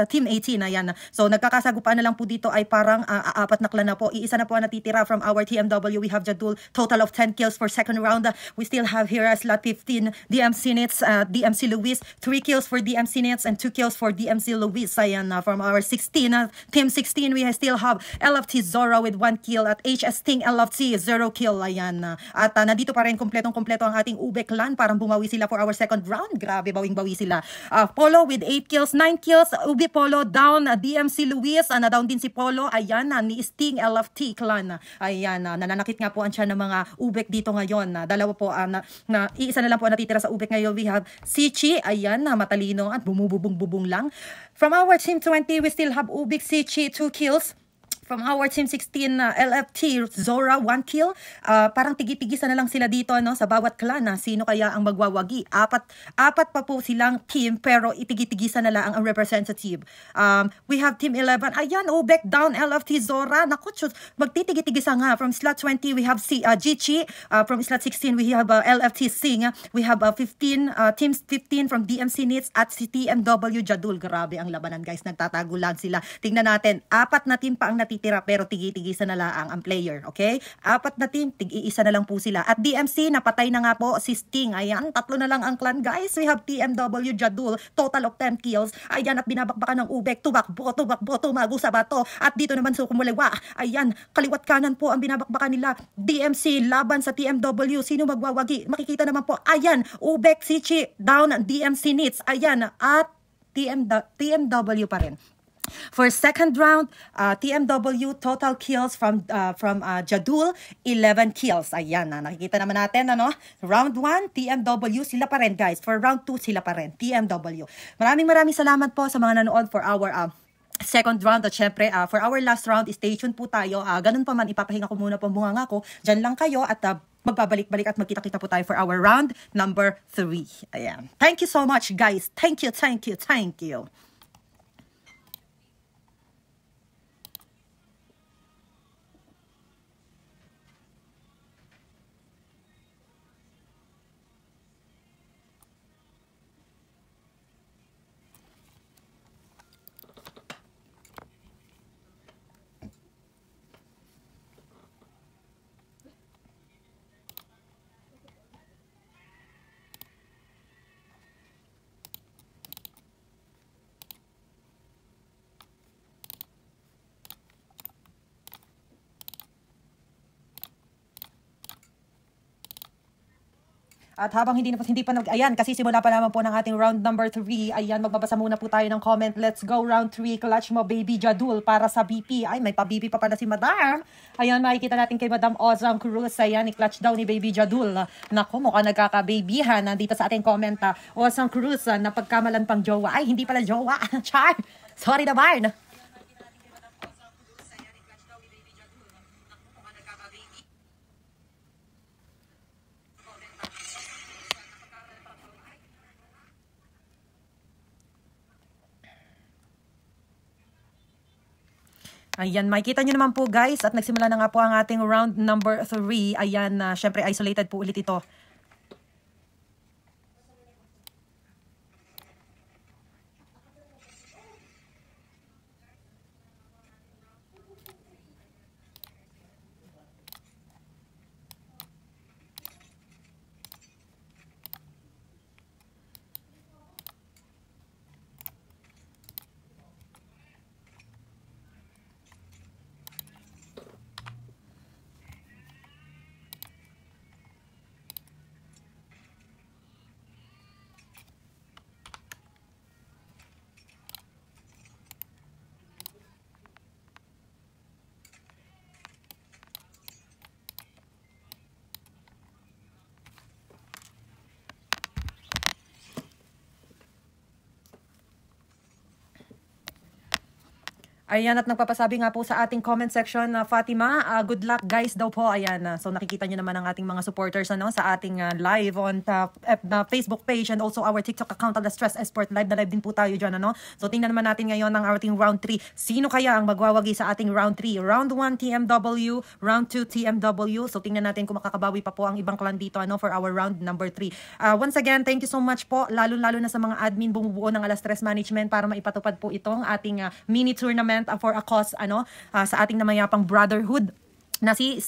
Team 18, ayan. So, nagkakasagupaan na lang po dito ay parang apat na clan na po. Iisa na po ang natitira from our TMW. We have Jadul, total of 10 kills for second round. We still have here slot 15, DMC Nits, DMC Luis, 3 kills for DMC Nits and 2 kills for DMC Luis. Ayan, from our 16, Team 16, we still have LFT Zora with 1 kill at HS Sting LFT, 0 kill. Ayan. At nandito pa rin kompletong-kompleto ang ating Ubek clan. Parang bumawi sila for our second round. Grabe, bawing-bawi sila. Polo with 8 kills, 9 kills, Ubi Polo down, DMC Luis, na-down din si Polo, ayan, ni Sting LFT clan, ayan, nananakit nga po ang siya ng mga Ubek dito ngayon, dalawa po, iisa na lang po natitira sa Ubek ngayon. We have Sichi, ayan, matalino at bumububong-bubong lang. From our team 20, we still have Ubek Sichi, 2 kills. From our team 16, LFT, Zora, 1 kill. Parang tigi-tigisa na lang sila dito, no, sa bawat clan. Sino kaya ang magwawagi? Apat pa po silang team pero itigi-tigisa na lang ang representative. We have team 11. Ayan, Ubek down, LFT, Zora. Naku, magtitigi-tigisa nga. From slot 20, we have Jichi. From slot 16, we have LFT Sing. We have 15, team 15 from DMC Nits at si TMW Jadul. Grabe ang labanan, guys. Nagtatago lang sila. Tingnan natin, 4 na team pa ang natitira natitira pero tigi-tigisa na lang ang player, okay? 4 na team, tig-iisa na lang po sila. At DMC, napatay na nga po si Sting. Ayan, 3 na lang ang clan, guys. We have TMW Jadul, total of 10 kills. Ayan, at binabakbakan ng Ubek, tumakbo, tumago sa bato. At dito naman sa Kumulewa, ayan, kaliwat kanan po ang binabakbakan nila. DMC, laban sa TMW. Sino magwawagi? Makikita naman po, ayan, Ubek, Sichi, down, DMC Nits. Ayan, at TMW pa rin. For second round, TMW total kills from Jadul, 11 kills. Ayan, nakikita naman natin, ano? Round 1, TMW, sila pa rin, guys. For round 2, sila pa rin, TMW. Maraming salamat po sa mga nanood for our second round. At syempre, for our last round, stay tuned po tayo. Ganun pa man, ipapahinga ko muna po bunga ko. Diyan lang kayo at magbabalik-balik at magkita-kita po tayo for our round number 3. Ayan. Thank you so much, guys. Thank you. At habang hindi pa ayan, kasi simula pa naman po ng ating round number 3, ayan, magbabasa muna po tayo ng comment. Let's go, round 3, clutch mo, baby Jadul, para sa BP. Ay, may pa-BP pa pala si Madam. Ayan, makikita natin kay Madam Ozang Cruz, ayan, i-clutch daw ni baby Jadul. Naku, mukhang nagkaka-babyhan. Nandito sa ating comment, Ozang Cruz, na pagkamalan pang jowa. Ay, hindi pala jowa. Char! Sorry naman. Ayan, makikita nyo naman po, guys, at nagsimula na nga po ang ating round number 3. Ayan, syempre isolated po ulit ito. Ayan, at nagpapasabi nga po sa ating comment section na Fatima, good luck guys daw po. Ayan, so nakikita nyo naman ang ating mga supporters sa ating live on Facebook page and also our TikTok account at The Stress Esport. Live na live din po tayo dyan. So tingnan naman natin ngayon ang ating round 3. Sino kaya ang magwawagi sa ating round 3? Round 1 TMW, round 2 TMW. So tingnan natin kung makakabawi pa po ang ibang clan dito for our round number 3. Once again, thank you so much po, lalo na sa mga admin bumubuo ng Alas Stress Management para maipatupad po itong ating mini tournament for a cause sa ating namayapang brotherhood na si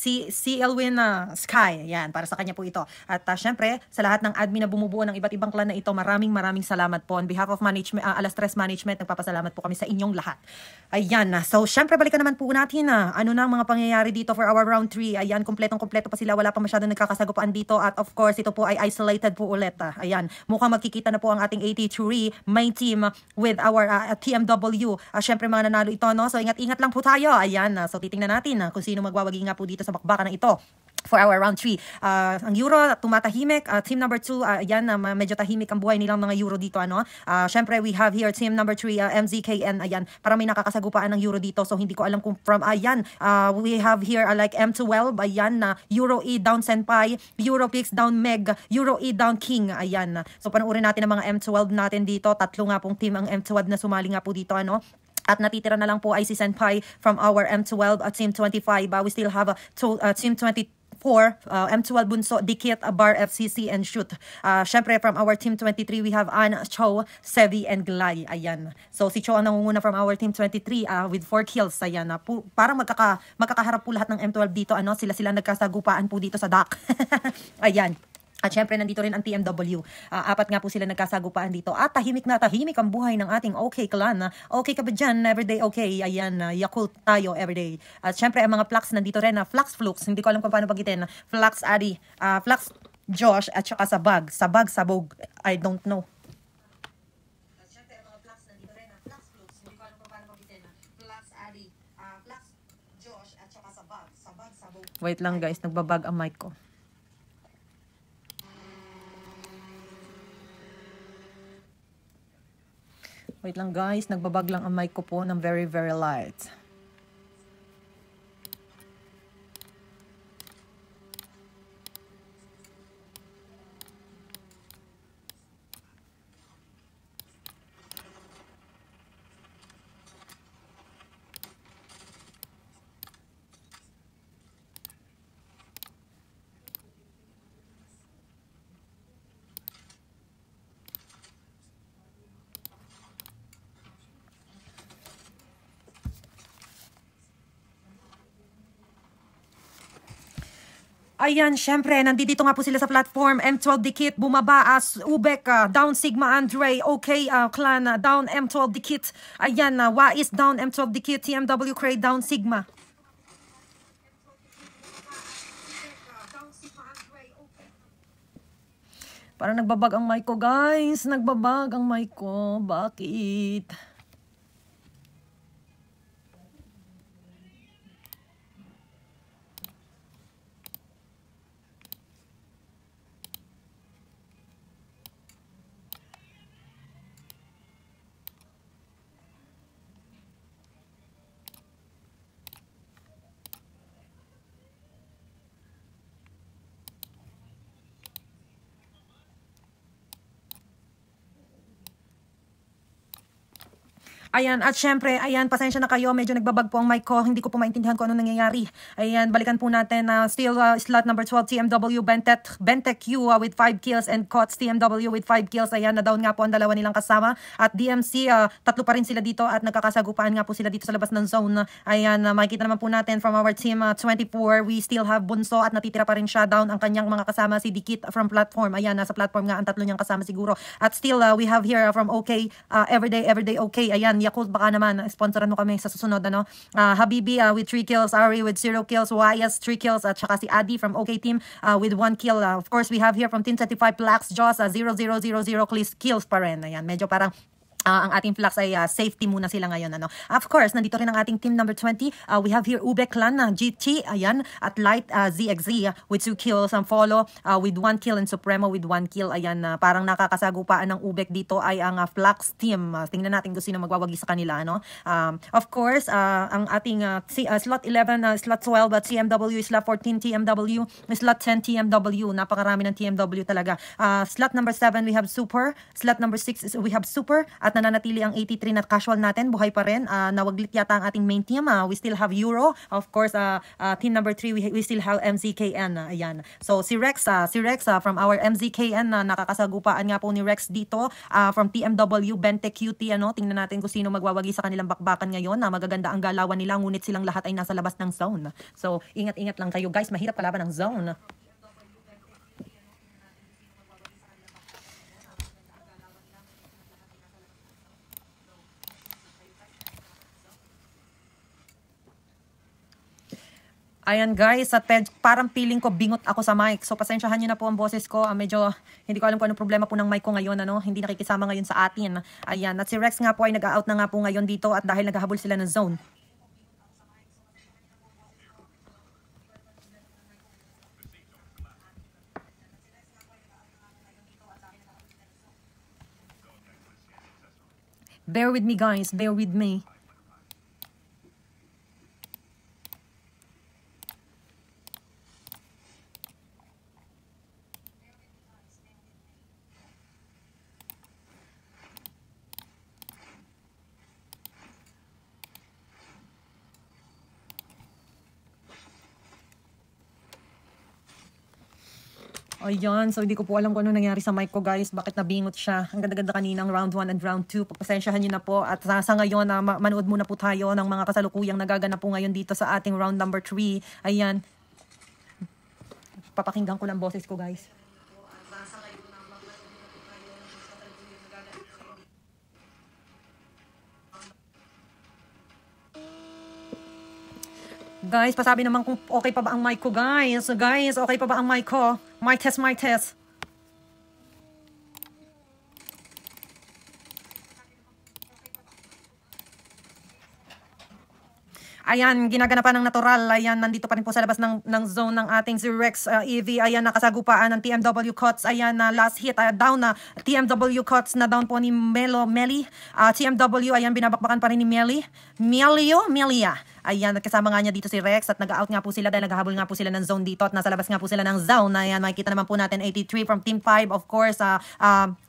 Elwin Sky. Yan, para sa kanya po ito. At syempre, sa lahat ng admin na bumubuo ng iba't ibang clan na ito, maraming salamat po. On behalf of management, Alas Stress Management, nagpapasalamat po kami sa inyong lahat. Ayan, so syempre, balikan naman po natin ano na ang mga pangyayari dito for our round 3. Ayan, kompletong-kompleto pa sila. Wala pa masyadong nagkakasagupaan dito. At of course, ito po ay isolated po ulit. Ayan, mukhang magkikita na po ang ating 83 main team with our TMW. Syempre, mga nanalo ito, no? So, ingat-ingat lang po tayo. Ayan, so titingnan natin kung sino magwawagi nga po dito sa bakbakan na ito for our round 3. Ang Euro, tumatahimik. Team number 2, ayan, medyo tahimik ang buhay nilang mga Euro dito. Syempre, we have here team number 3, MZKN. Ayan, para may nakakasagupaan ng Euro dito. So, hindi ko alam kung from, ayan, we have here like M12. Ayan, Euro E down Senpai, Euro Pix down Meg, Euro E down King. Ayan. So, panoorin natin ang mga M12 natin dito. 3 nga pong team ang M12 na sumali nga po dito. At natitira na lang po ay si Senpai from our M12 at Team 25. We still have Team 25 M12 Bunso, Dikit, Bar, FCC, and Shoot. Syempre, from our Team 23, we have An, Cho, Sevi, and Glay. Ayan. So, si Cho ang nangunguna from our Team 23 with 4 kills. Ayan. Parang magkakaharap po lahat ng M12 dito. Sila nagkasagupaan po dito sa dock. Ayan. At syempre, nandito rin ang TMW. Apat nga po sila nagkasagupaan dito. At tahimik na tahimik ang buhay ng ating OK clan. Okay ka ba dyan? Everyday okay. Ayan, Yakult tayo everyday. At syempre, ang mga Flux nandito rin. Flux Flux, hindi ko alam kung paano bagitin. Flux Adi, Flux Josh, at saka Sabag. Sabog. I don't know. At syempre, ang mga Flux nandito rin. Flux Flux, hindi ko alam kung paano bagitin. Flux Adi, Flux Josh, at saka Sabag. Sabog. Wait lang guys, nagbabag ang mic ko. Wait lang guys, nagbabag lang ang mic ko po ng very light. Ayan, syempre, nandito nga po sila sa platform. M12 Dikit, bumaba as Ubek, down Sigma Andre, OK clan, down M12 Dikit. Ayan, Wais, down M12 Dikit, TMW Cray, down Sigma. Parang nagbabag ang mic ko, guys. Nagbabag ang mic ko. Bakit? Ayan, at syempre, ayan, pasensya na kayo, medyo nagbabag po ang mic ko, hindi ko po maintindihan kung ano nangyayari. Ayan, balikan po natin, still slot number 12, TMW, Bentek Q with 5 kills and Cots TMW with 5 kills. Ayan, na-down nga po ang dalawa nilang kasama. At DMC, tatlo pa rin sila dito at nagkakasagupaan nga po sila dito sa labas ng zone. Ayan, makikita naman po natin from our team 24, we still have Bunso at natitira pa rin siya, down ang kanyang mga kasama, si Dikit from platform. Ayan, nasa platform nga ang tatlo niyang kasama siguro. At still, we have here from OK, Everyday OK. Ayan, Yakult, baka naman sponsoran mo kami sa susunod, Habibi with 3 kills, Ari with 0 kills, YS 3 kills, at saka si Adi from OK team with 1 kill. Of course, we have here from Team 35 Plax, Joss 0-0-0-0 kills pa rin. Ayan, medyo parang ang ating Flux ay safety muna sila ngayon. Of course, nandito rin ang ating team number 20. We have here Ubek Clan, GT, ayan, at Light ZXZ with 2 kills, ang Follow with 1 kill, and Supremo with 1 kill. Ayan, parang nakakasagupaan ng Ubek dito ay ang Flux team. Tingnan natin kung sino magwawagi sa kanila. Of course, ang ating slot 11, slot 12, TMW, slot 14, TMW, slot 10, TMW. Napakarami ng TMW talaga. Slot number 7, we have Super. Slot number 6, we have Super. At nananatili ang 83 na casual natin, buhay pa rin. Nawaglit yata ang ating main team. We still have Euro. Of course, team number 3, we still have MZKN. Ayan. So, si Rex from our MZKN, nakakasagupaan nga po ni Rex dito. From TMW, Bentek QT. Tingnan natin kung sino magwawagi sa kanilang bakbakan ngayon. Magaganda ang galawan nila, ngunit silang lahat ay nasa labas ng zone. So, ingat-ingat lang kayo, guys. Mahirap kalaban ng zone. Ayan guys, at parang feeling ko bingot ako sa mic. So pasensyahan nyo na po ang boses ko. Medyo hindi ko alam kung anong problema po ng mic ko ngayon. Hindi nakikisama ngayon sa atin. Ayan, at si Rex nga po ay nag-out na nga po ngayon dito at dahil naghahabol sila ng zone. Bear with me guys, bear with me. Ayan, so hindi ko po alam kung ano nangyari sa mic ko guys. Bakit nabingot siya. Ang ganda-ganda kaninang round 1 and round 2. Pagpasensyahan nyo na po. At sa ngayon, manood muna po tayo ng mga kasalukuyang nagaganap po ngayon dito sa ating round number 3. Ayan. Papakinggan ko lang boses ko guys. Guys, pasabi naman kung okay pa ba ang mic ko, guys. Guys, okay pa ba ang mic ko? Mic test, mic test. Ayan, ginaganapan ng natural. Ayan, nandito pa rin po sa labas ng zone ng ating si Rex EV. Ayan, nakasagupaan ng TMW Cuts. Ayan, last hit, down na TMW Cuts na down po ni Meli. TMW, ayan, binabakbakan pa rin ni Melia. Ayan, kasama nga niya dito si Rex at nag-out nga po sila dahil naghahabol nga po sila ng zone dito at nasa labas nga po sila ng zone. Ayan, makikita naman po natin 83 from Team 5. Of course,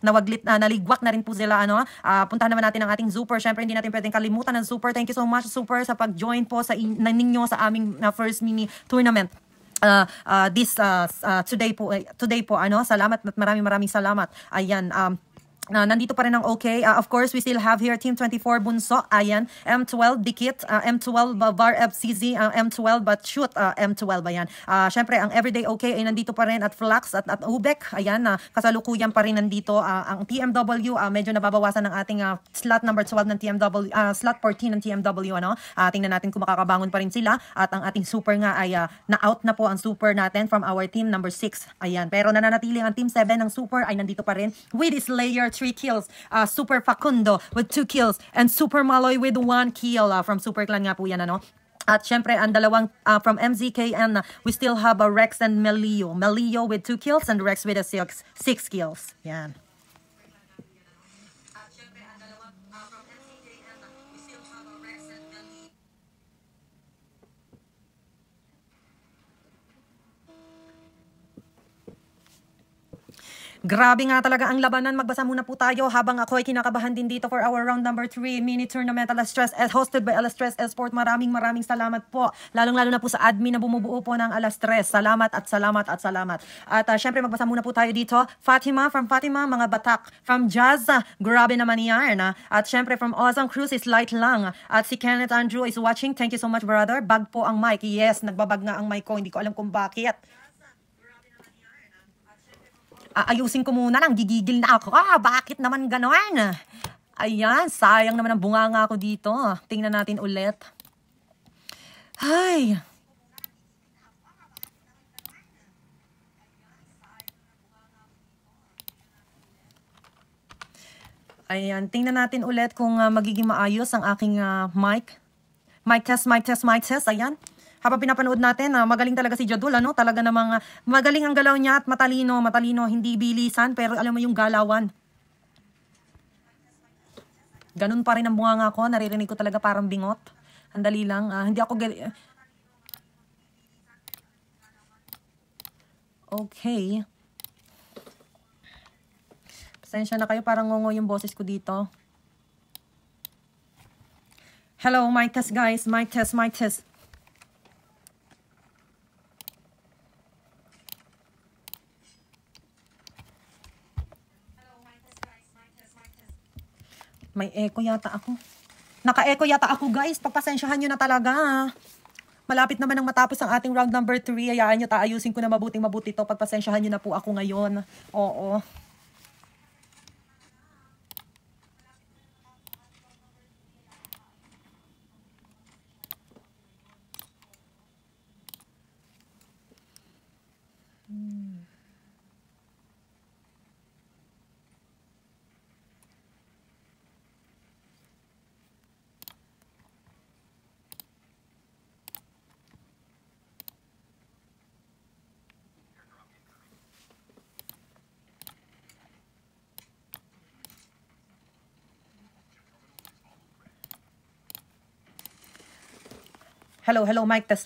naligwak na rin po sila. Puntahan naman natin ang ating Super. Syempre, hindi natin pwedeng kalimutan ng Super. Thank you so much, Super, sa pag-join po sa ninyo sa aming first mini tournament. Today po salamat at maraming salamat. Ayan, nandito pa rin ang okay. Of course, we still have here Team 24 Bunso. Ayan, M12 Dikit, M12 Var FCZ, M12 but shoot M12. Ayan. Syempre, ang everyday okay ay nandito pa rin at Flux at Ubek. Ayan, kasalukuyan pa rin nandito. Ang TMW, medyo nababawasan ng ating slot number 12 ng TMW, slot 14 ng TMW. Tingnan natin kung makakabangon pa rin sila. At ang ating super nga ay na-out na po ang super natin from our team number 6. Ayan, pero nananatili ang team 7 ng super ay nandito pa rin with Slayer 3 kills, Super Facundo with 2 kills, and Super Maloy with 1 kill from Super Clan nga po yan, At syempre, ang dalawang from MZK and we still have Rex and Melio with 2 kills and Rex with 6 kills. Yan. At syempre, ang dalawang from MZK and we still have Rex and Melio. Grabe nga talaga ang labanan. Magbasa muna po tayo habang ako ay kinakabahan din dito for our round number 3 mini tournament Alastress hosted by Alastress Esport. Maraming salamat po. Lalong-lalo na po sa admin na bumubuo po ng Alastress. Salamat at salamat at salamat. At syempre magbasa muna po tayo dito. Fatima, mga Batak. From Jazz, grabe naman yan. At syempre from Awesome Cruise is light lang. At si Kenneth Andrew is watching. Thank you so much, brother. Bag po ang mic. Yes, nagbabag nga ang mic ko. Hindi ko alam kung bakit. Ayusin ko muna lang, gigigil na ako. Bakit naman gano'n? Ayan, sayang naman ang bunganga ko dito. Tingnan natin ulit. Ay. Ayan, tingnan natin ulit kung magiging maayos ang aking mic. Mic test. Ayan. Habang pinapanood natin, magaling talaga si Jadul, Talaga namang magaling ang galaw niya at matalino, hindi bilisan, pero alam mo yung galawan. Ganun pa rin ang bunganga ko, naririnig ko talaga parang bingot. Andali lang, hindi ako okay. Pasensya na kayo, parang ngongo yung boses ko dito. Hello, mic test guys, mic test. May echo yata ako. Naka-echo yata ako, guys. Pagpasensyahan nyo na talaga. Malapit naman ang matapos ang ating round number 3. Hayaan nyo, ayusin ko na mabuti to. Pagpasensyahan nyo na po ako ngayon. Oo. Hello, mic test.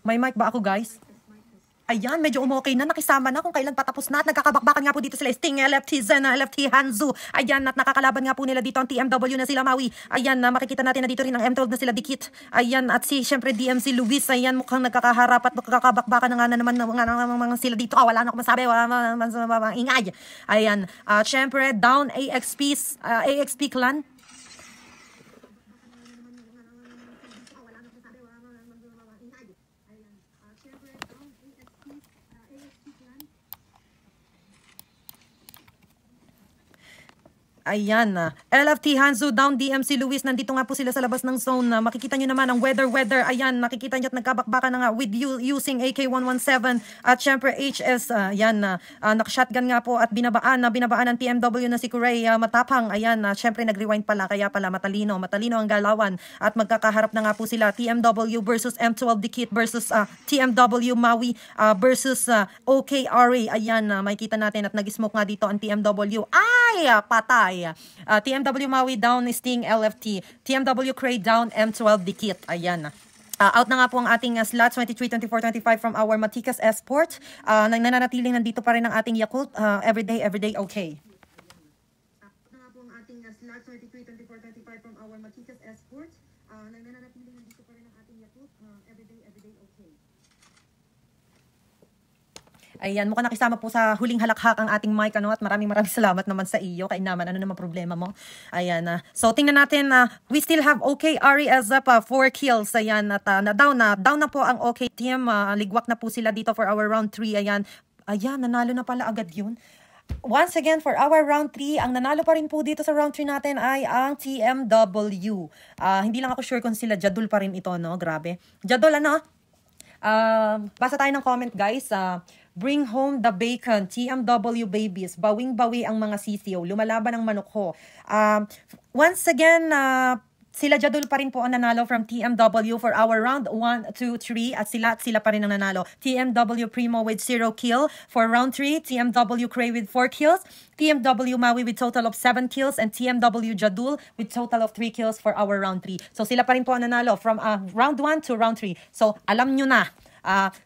May mic ba ako, guys? Ayan, medyo umokay na, nakisama na kung kailan patapos na at nagkakabakbakan nga po dito sila Sting, LFT, Zen, LFT, Hanzu. Ayan, at nakakalaban nga po nila dito ang TMW na sila Maui. Ayan, makikita natin na dito rin ang M12 na sila Dikit. Ayan, at si, syempre, DMC Luis. Ayan, mukhang nagkakaharap at nagkakabakbakan na nga na naman mga sila dito. Wala na akong masabi, wala na ingay. Ayan, syempre, down AXP clan. Ayan, LFT, Hanzu, down, DMC, Luis, nandito nga po sila sa labas ng zone. Makikita nyo naman ang weather. Ayan, nakikita nyo at nagkabakbakan na nga with using AK-117 at syempre HS. Ayan, nakashotgun nga po at binabaan ng TMW na si Kuray. Matapang, ayan, syempre nag-rewind pala, kaya pala matalino ang galawan. At magkakaharap na nga po sila, TMW versus M12 Dikit versus TMW Maui versus OKRA. Ayan, makikita natin at nag-smoke nga dito ang TMW. Ay, patay. TMW Maui down, Sting, LFT. TMW Cray down, M12 Dikit. Ayan. Out na nga po ang ating slots 23, 24, 25 from our Matikas Esport. Nananatiling nandito pa rin ang ating Yakult. Everyday, okay. Out na nga po ang ating slots 23, 24, 25 from our Matikas Esport. Nananatiling nandito pa rin ang ating Yakult. Everyday, okay. Ayan, mukhang nakisama po sa huling halakhak ang ating mic, ano, at maraming salamat naman sa iyo. Kainaman, ano naman problema mo? Ayan, so tingnan natin, we still have OK Ari as up, 4 kills. Ayan, at down na po ang OK team. Ligwak na po sila dito for our round 3. Ayan, nanalo na pala agad yun. Once again, for our round 3, ang nanalo pa rin po dito sa round 3 natin ay ang TMW. Hindi lang ako sure kung sila Jadul pa rin ito, no? Grabe. Jadul, ano? Basa tayo ng comment, guys. Bring home the bacon, TMW babies, bawing-bawi ang mga sisiyo, lumalaban ang manok ho. Once again, sila Jadul pa rin po ang nanalo from TMW for our round 1, 2, 3 at sila pa rin ang nanalo. TMW Primo with 0 kill for round 3, TMW Cray with 4 kills, TMW Maui with total of 7 kills, and TMW Jadul with total of 3 kills for our round 3. So sila pa rin po ang nanalo from round 1 to round 3. So alam nyo na.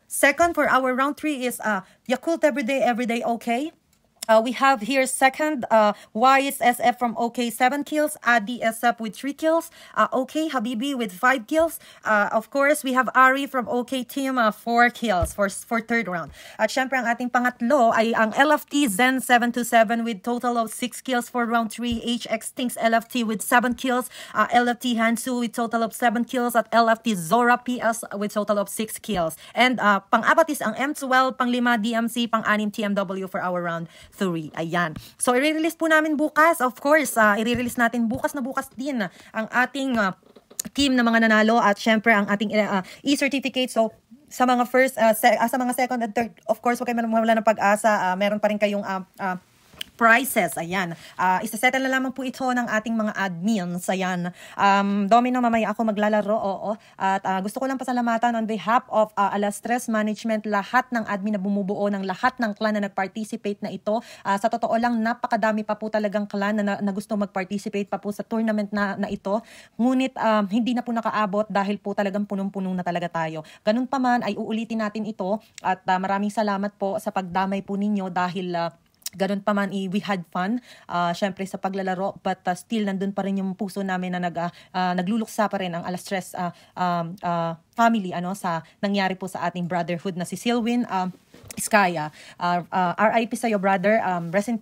Second for our round 3 is Yakult Everyday, okay. We have here second, YSSF from OK 7 kills, Adi SF with 3 kills, OK Habibi with 5 kills. Of course, we have Ari from OK team, 4 kills for third round. At syempre ang ating pangatlo ay ang LFT Zen 727 with total of 6 kills for round 3, HX Stinks LFT with 7 kills, LFT Hansu with total of 7 kills, at LFT Zora PS with total of 6 kills. And pang-apat is ang M12, pang-5 DMC, pang-6 TMW for our round 3. Ayan. So, i-release po namin bukas. Of course, i-release natin bukas din ang ating team na mga nanalo at syempre ang ating e-certificate. So, sa mga first, sa mga second and third, of course, huwag kayo mawala ng pag-asa. Meron pa rin kayong prizes. Ayan. Isasettle na lamang po ito ng ating mga admins. Ayan. Domino, mamaya ako maglalaro. Oo. At gusto ko lang pasalamatan on behalf of Alastres Management, lahat ng admin na bumubuo ng lahat ng clan na nag-participate na ito. Sa totoo lang, napakadami pa po talagang clan na gusto mag-participate pa po sa tournament na ito. Ngunit hindi na po nakaabot dahil po talagang punong-punong na talaga tayo. Ganun pa man ay uulitin natin ito at maraming salamat po sa pagdamay po ninyo dahil ganun pa man, we had fun, syempre sa paglalaro, but still nandun pa rin yung puso namin na nagluluksa pa rin ang Alastres family sa nangyari po sa ating brotherhood na si Silwin Iskaya. RIP sa iyo, brother. Rest in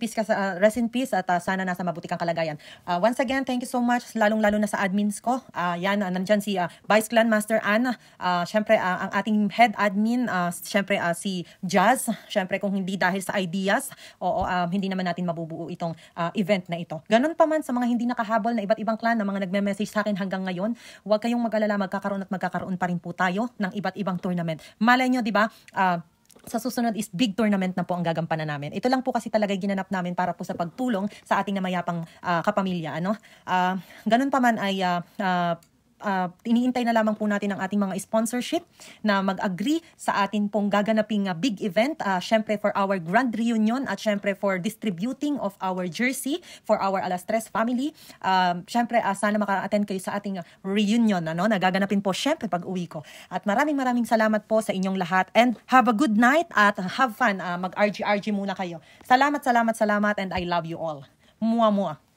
peace at sana nasa mabuti kang kalagayan. Once again, thank you so much, lalong-lalo na sa admins ko. Yan, nandyan si Vice Clan Master Ann. Syempre, ang ating head admin, syempre si Jazz. Syempre, kung hindi dahil sa ideas, hindi naman natin mabubuo itong event na ito. Ganun pa man sa mga hindi nakahabol na iba't ibang clan na mga nagme-message sa akin hanggang ngayon, huwag kayong mag-alala, magkakaroon pa rin po tayo ng iba't ibang tournament. Malay nyo, di ba? Sa susunod is big tournament na po ang gagampanan namin. Ito lang po kasi talaga ginanap namin para po sa pagtulong sa ating namayapang kapamilya. Ganun pa man ay iniintay na lamang po natin ang ating mga sponsorship na mag-agree sa atin pong gaganaping big event. Syempre for our grand reunion at syempre for distributing of our jersey for our Alas Tres family. Syempre sana maka-attend kayo sa ating reunion na gaganapin po syempre pag uwi ko. At maraming salamat po sa inyong lahat and have a good night at have fun. Mag-RG muna kayo. Salamat and I love you all. Mua.